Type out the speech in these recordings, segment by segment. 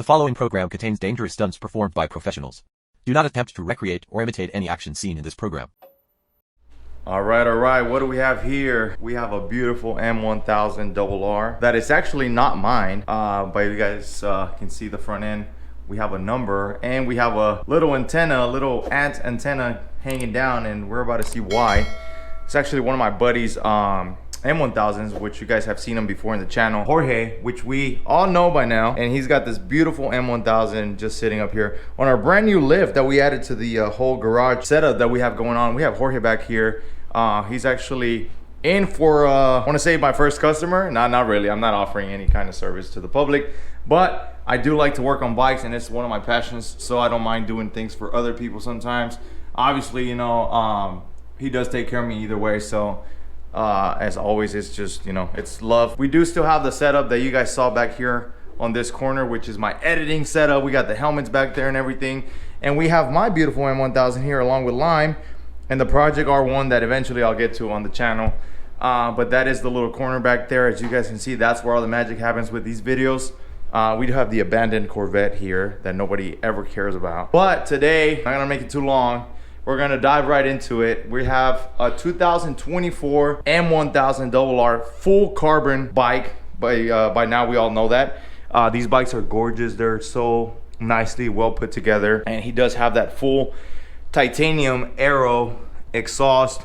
The following program contains dangerous stunts performed by professionals. Do not attempt to recreate or imitate any action seen in this program. All right, what do we have here? We have a beautiful M1000Rr that is actually not mine, but you guys can see the front end. We have a number and we have a little antenna, a little ant antenna hanging down, and we're about to see why. It's actually one of my buddies' M1000s, which you guys have seen him before in the channel, Jorge, which we all know by now, and he's got this beautiful M1000 just sitting up here on our brand new lift that we added to the whole garage setup that we have going on. We have Jorge back here. He's actually in for I want to say my first customer. Not really, I'm not offering any kind of service to the public, but I do like to work on bikes, and it's one of my passions, so I don't mind doing things for other people sometimes. Obviously, you know, he does take care of me either way, so as always, it's just, you know, it's love. We do still have the setup that you guys saw back here on this corner, which is my editing setup. We got the helmets back there and everything, and we have my beautiful M1000 here along with Lime and the Project R1 that eventually I'll get to on the channel. But that is the little corner back there. As you guys can see, that's where all the magic happens with these videos. We do have the abandoned Corvette here that nobody ever cares about, but today I'm not gonna make it too long. We're gonna dive right into it. We have a 2024 M1000Rr full carbon bike. By now we all know that. These bikes are gorgeous. They're so nicely well put together, and he does have that full titanium aero exhaust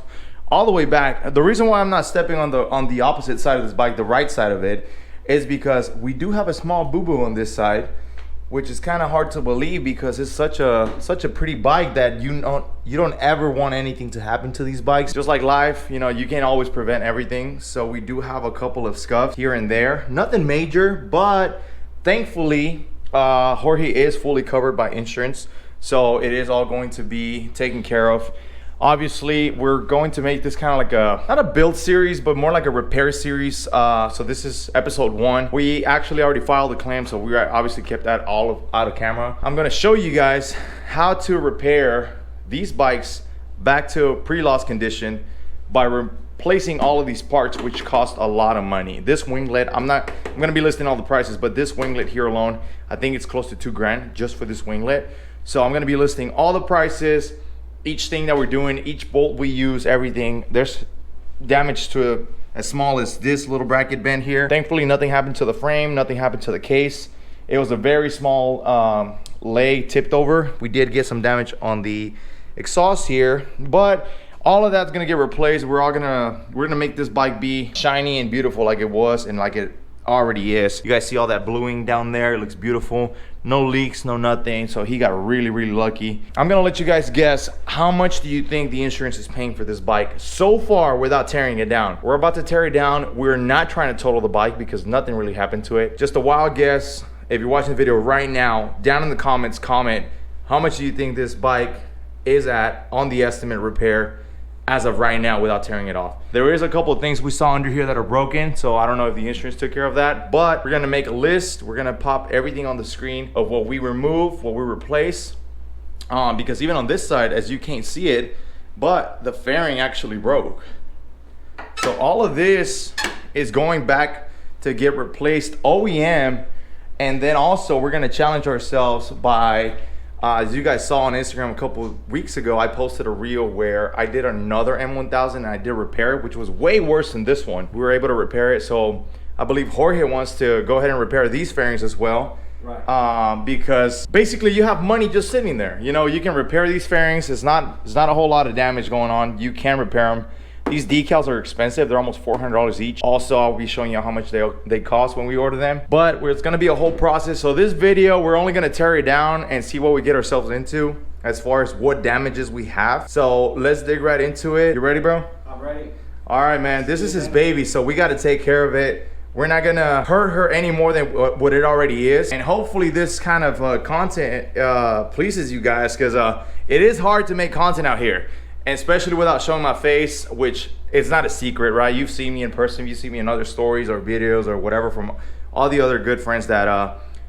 all the way back. The reason why I'm not stepping on the opposite side of this bike, the right side of it, is because we do have a small boo-boo on this side, which is kind of hard to believe because it's such a pretty bike that you don't ever want anything to happen to these bikes. Just like life, you know, you can't always prevent everything. So we do have a couple of scuffs here and there. Nothing major, but thankfully Jorge is fully covered by insurance, so it is all going to be taken care of. Obviously, we're going to make this kind of like not a build series, but more like a repair series. So this is episode 1. We actually already filed the claim, so we obviously kept that all out of camera. I'm gonna show you guys how to repair these bikes back to pre-loss condition by replacing all of these parts, which cost a lot of money. This winglet, I'm gonna be listing all the prices, but this winglet here alone, I think it's close to $2,000 just for this winglet. So I'm gonna be listing all the prices, each thing that we're doing, each bolt we use, everything. There's damage to as small as this little bracket bend here. Thankfully, nothing happened to the frame, nothing happened to the case. It was a very small leg tipped over. We did get some damage on the exhaust here, but all of that's gonna get replaced. We're gonna make this bike be shiny and beautiful like it was and like it already is. You guys see all that bluing down there? It looks beautiful. No leaks, no nothing. So he got really lucky. I'm gonna let you guys guess, how much do you think the insurance is paying for this bike so far without tearing it down? We're about to tear it down. We're not trying to total the bike because nothing really happened to it. Just a wild guess. If you're watching the video right now, down in the comments, comment how much do you think this bike is at on the estimate repair as of right now without tearing it off. There is a couple of things we saw under here that are broken, so I don't know if the insurance took care of that, but we're gonna make a list. We're gonna pop everything on the screen of what we remove, what we replace, because even on this side, as you can't see it, but the fairing actually broke. So all of this is going back to get replaced OEM, and then also we're gonna challenge ourselves by as you guys saw on Instagram a couple of weeks ago, I posted a reel where I did another M1000 and I did repair it, which was way worse than this one. We were able to repair it, so I believe Jorge wants to go ahead and repair these fairings as well. Right. Because basically you have money just sitting there. You know, you can repair these fairings. It's not a whole lot of damage going on. You can repair them. These decals are expensive. They're almost $400 each. Also, I'll be showing you how much they cost when we order them. But it's gonna be a whole process. So this video, we're only gonna tear it down and see what we get ourselves into as far as what damages we have. So let's dig right into it. You ready, bro? I'm ready. All right, man. This is his baby, so we gotta take care of it. We're not gonna hurt her any more than what it already is. And hopefully this kind of content pleases you guys, because it is hard to make content out here. And especially without showing my face, which is not a secret, right? You've seen me in person, you see me in other stories or videos or whatever from all the other good friends that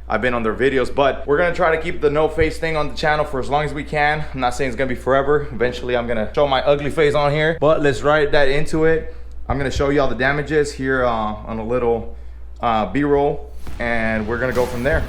I've been on their videos. But we're gonna try to keep the no face thing on the channel for as long as we can. I'm not saying it's gonna be forever. Eventually I'm gonna show my ugly face on here, but let's right that into it. I'm gonna show you all the damages here on a little B-roll, and we're gonna go from there.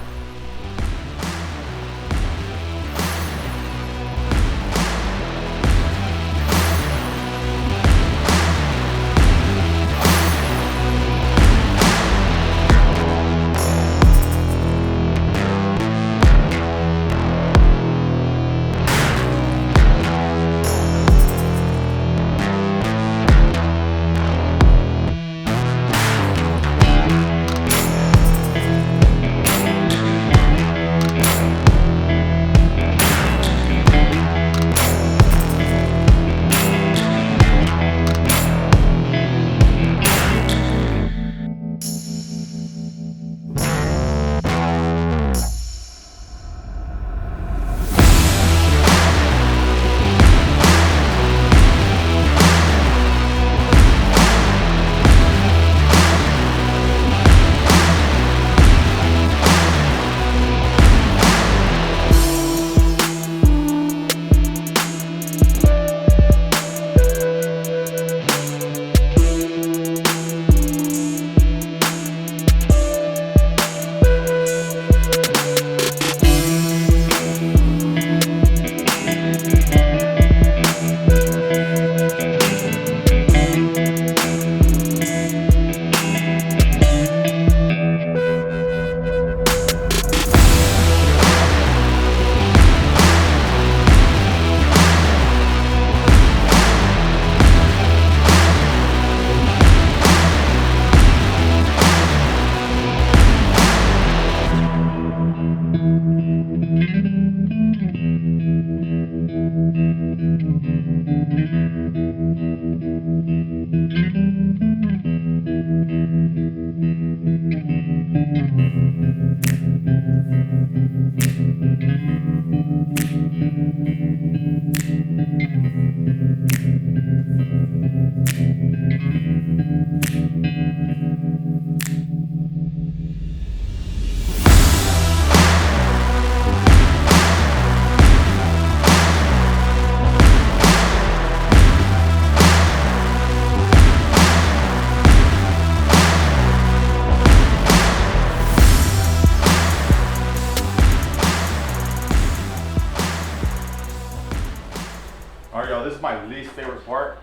Alright, y'all, this is my least favorite part.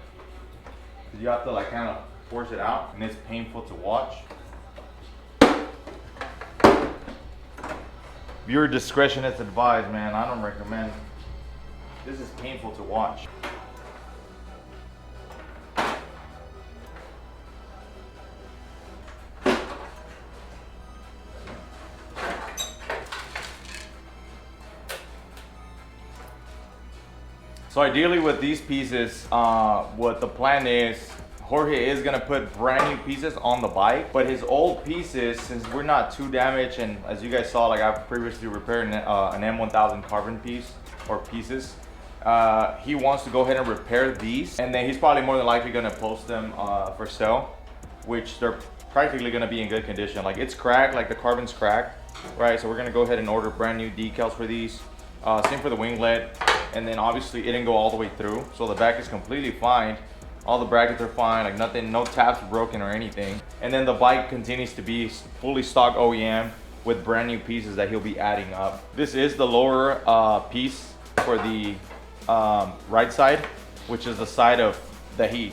You have to like kind of force it out, and it's painful to watch. Viewer discretion is advised, man. I don't recommend. This is painful to watch. So ideally with these pieces, what the plan is, Jorge is gonna put brand new pieces on the bike, but his old pieces, since we're not too damaged, and as you guys saw, like I've previously repaired an M1000 carbon piece or pieces, he wants to go ahead and repair these, and then he's probably more than likely gonna post them for sale, which they're practically gonna be in good condition. Like it's cracked, like the carbon's cracked, right? So we're gonna go ahead and order brand new decals for these. Same for the winglet. And then obviously it didn't go all the way through, so the back is completely fine. All the brackets are fine, like nothing, no tabs broken or anything. And then the bike continues to be fully stock OEM with brand new pieces that he'll be adding up. This is the lower piece for the right side, which is the side of that he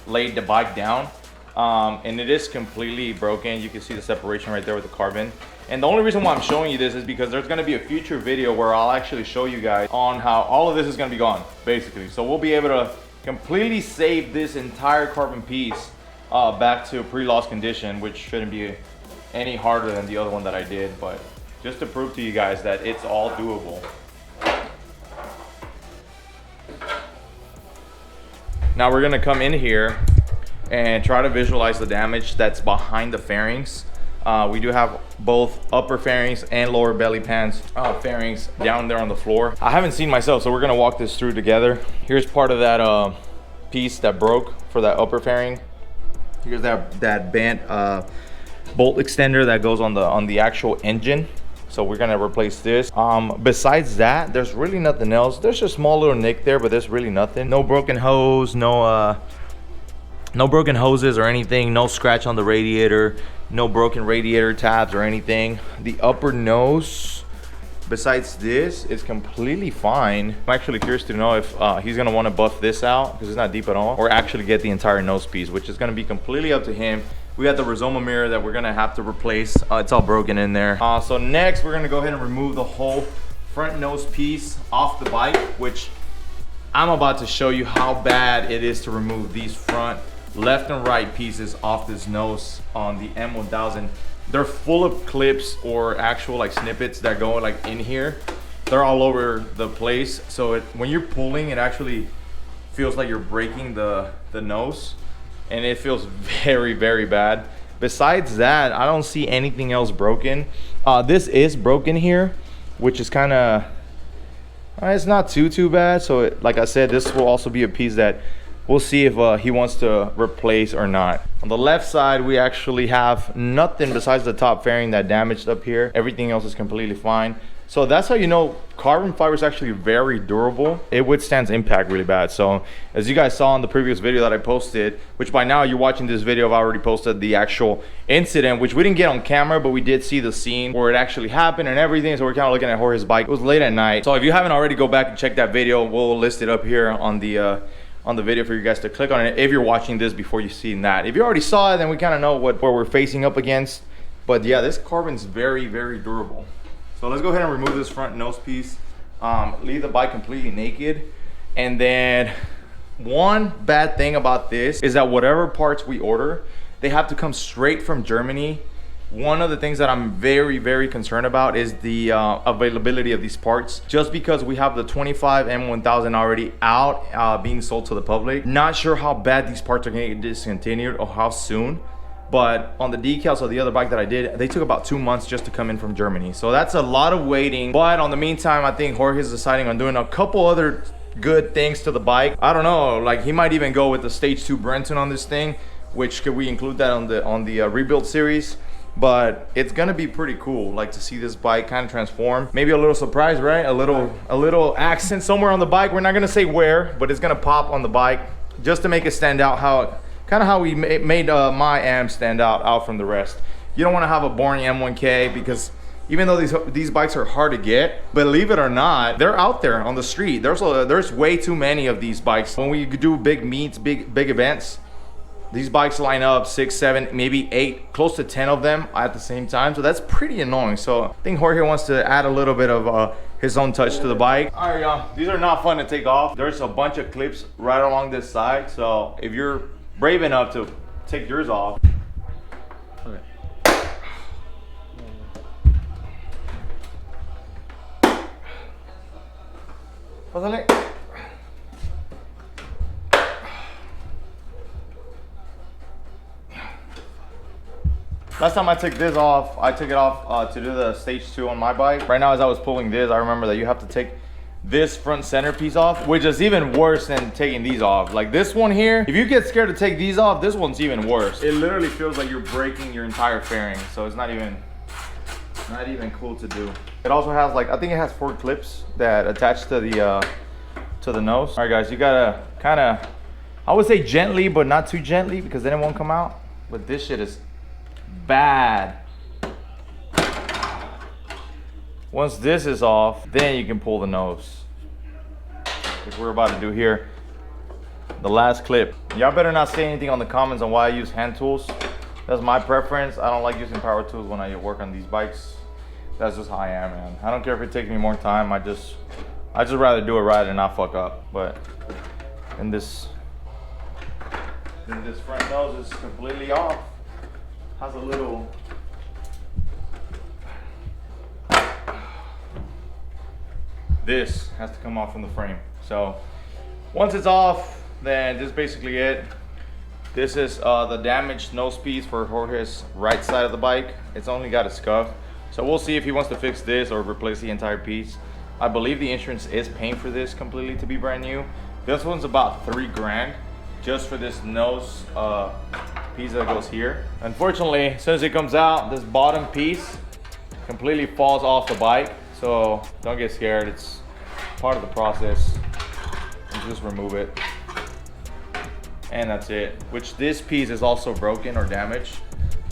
laid the bike down. And it is completely broken. You can see the separation right there with the carbon. And the only reason why I'm showing you this is because there's gonna be a future video where I'll actually show you guys on how all of this is gonna be gone, basically. So we'll be able to completely save this entire carbon piece back to pre-loss condition, which shouldn't be any harder than the other one that I did, but just to prove to you guys that it's all doable. Now we're gonna come in here and try to visualize the damage that's behind the fairings. We do have both upper fairings and lower belly pans fairings down there on the floor. I haven't seen myself, so we're gonna walk this through together. Here's part of that piece that broke for that upper fairing. Here's that bent bolt extender that goes on the actual engine. So we're gonna replace this. Besides that, there's really nothing else. There's a small little nick there, but there's really nothing. No broken hose, no broken hoses or anything, no scratch on the radiator, no broken radiator tabs or anything. The upper nose, besides this, is completely fine. I'm actually curious to know if he's gonna wanna buff this out because it's not deep at all, or actually get the entire nose piece, which is gonna be completely up to him. We got the Rizoma mirror that we're gonna have to replace. It's all broken in there. So next, we're gonna go ahead and remove the whole front nose piece off the bike, which I'm about to show you how bad it is to remove these front left and right pieces off this nose on the M1000. They're full of clips or actual like snippets that go like in here. They're all over the place. So when you're pulling, it actually feels like you're breaking the nose, and it feels very, very bad. Besides that, I don't see anything else broken. This is broken here, which is kind of, it's not too bad. So like I said, this will also be a piece that we'll see if he wants to replace or not. On the left side, we actually have nothing besides the top fairing that damaged up here. Everything else is completely fine. So that's how you know carbon fiber is actually very durable. It withstands impact really bad. So as you guys saw in the previous video that I posted, which by now you're watching this video, I've already posted the actual incident, which we didn't get on camera, but we did see the scene where it actually happened and everything. So we're kind of looking at Jorge's bike. It was late at night. So if you haven't already, go back and check that video. We'll list it up here on the video for you guys to click on it if you're watching this before you've seen that. If you already saw it, then we kind of know what we're facing up against. But yeah, this carbon's very, very durable. So let's go ahead and remove this front nose piece, leave the bike completely naked. And then one bad thing about this is that whatever parts we order, they have to come straight from Germany One of the things that I'm very concerned about is the availability of these parts. Just because we have the 25 M1000 already out being sold to the public, not sure how bad these parts are gonna get discontinued or how soon. But on the decals of the other bike that I did, they took about 2 months just to come in from Germany. So that's a lot of waiting. But on the meantime, I think Jorge's deciding on doing a couple other good things to the bike. I don't know, like he might even go with the stage 2 Brenton on this thing, which could we include that on the rebuild series. But it's gonna be pretty cool, like to see this bike kind of transform. Maybe a little surprise, right? A little accent somewhere on the bike. We're not gonna say where, but it's gonna pop on the bike just to make it stand out. How we made my M stand out from the rest. You don't want to have a boring M1K because even though these bikes are hard to get, believe it or not, they're out there on the street. There's way too many of these bikes. When we do big meets, big events, these bikes line up 6, 7, maybe 8, close to 10 of them at the same time. So that's pretty annoying. So I think Jorge wants to add a little bit of his own touch to the bike. All right, y'all. These are not fun to take off. There's a bunch of clips right along this side. So if you're brave enough to take yours off. Okay. Pásale. Last time I took this off, I took it off to do the stage 2 on my bike. Right now, as I was pulling this, I remember that you have to take this front centerpiece off, which is even worse than taking these off. Like this one here, if you get scared to take these off, this one's even worse. It literally feels like you're breaking your entire fairing, so it's not even cool to do. It also has, like, I think it has 4 clips that attach to the nose. All right, guys, you gotta kind of, I would say gently, but not too gently because then it won't come out. But this shit is bad. Once this is off, then you can pull the nose. Like we're about to do here. The last clip. Y'all better not say anything on the comments on why I use hand tools. That's my preference. I don't like using power tools when I work on these bikes. That's just how I am, man. I don't care if it takes me more time. I just rather do it right and not fuck up. But in this front nose is completely off. Has a little. This has to come off from the frame. So once it's off, then this is basically it. This is the damaged nose piece for Jorge's right side of the bike. It's only got a scuff. So we'll see if he wants to fix this or replace the entire piece. I believe the insurance is paying for this completely to be brand new. This one's about $3 grand just for this nose piece that goes here. Unfortunately, as soon as it comes out, this bottom piece completely falls off the bike. So don't get scared, it's part of the process. You just remove it. And that's it. Which this piece is also broken or damaged.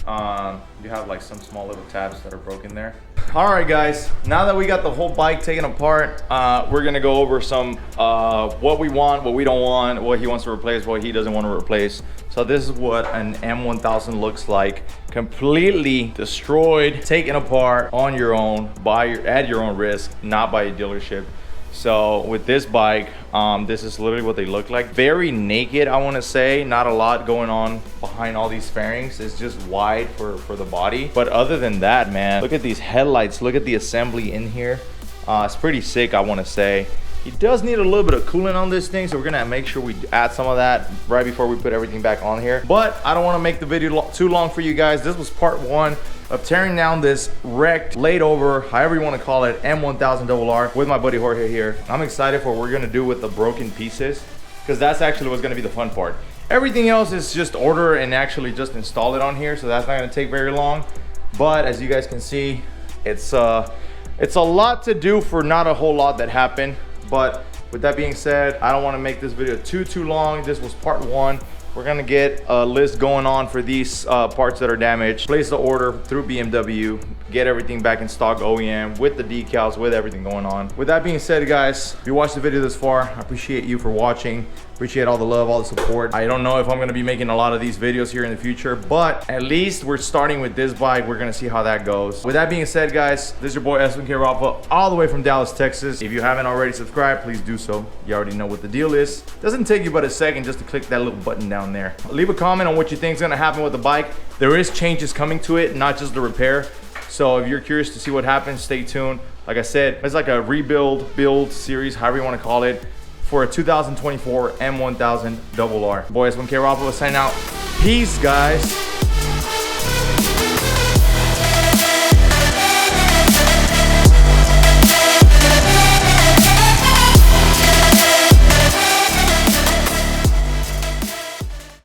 You have like some small little tabs that are broken there. All right, guys, now that we got the whole bike taken apart, we're gonna go over some what we want, what we don't want, what he wants to replace, what he doesn't want to replace. So this is what an M1000 looks like, completely destroyed, taken apart on your own, at your own risk, not by a dealership. So with this bike, this is literally what they look like. Very naked, I want to say. Not a lot going on behind all these fairings. It's just wide for the body. But other than that, man, look at these headlights. Look at the assembly in here. It's pretty sick, I want to say. It does need a little bit of coolant on this thing, so we're gonna make sure we add some of that right before we put everything back on here. But I don't want to make the video too long for you guys. This was part 1 of tearing down this wrecked, laid over, however you want to call it, M1000Rr with my buddy Jorge here. I'm excited for what we're gonna do with the broken pieces, because that's actually what's gonna be the fun part. Everything else is just order and actually just install it on here, so that's not gonna take very long. But as you guys can see, it's a lot to do for not a whole lot that happened. But with that being said, I don't want to make this video too long. This was part 1. We're gonna get a list going on for these parts that are damaged. Place the order through BMW. get everything back in stock OEM with the decals, with everything going on. With that being said, guys, if you watched the video this far, I appreciate you for watching. Appreciate all the love, all the support. I don't know if I'm gonna be making a lot of these videos here in the future, but at least we're starting with this bike. We're gonna see how that goes. With that being said, guys, this is your boy SMK Rafa, all the way from Dallas, Texas. If you haven't already subscribed, please do so. You already know what the deal is. Doesn't take you but a second just to click that little button down there. Leave a comment on what you think is gonna happen with the bike. There is changes coming to it, not just the repair. So if you're curious to see what happens, stay tuned. Like I said, it's like a rebuild, build series, however you want to call it, for a 2024 M1000Rr. Boy, SMK Rafa signing out. Peace, guys.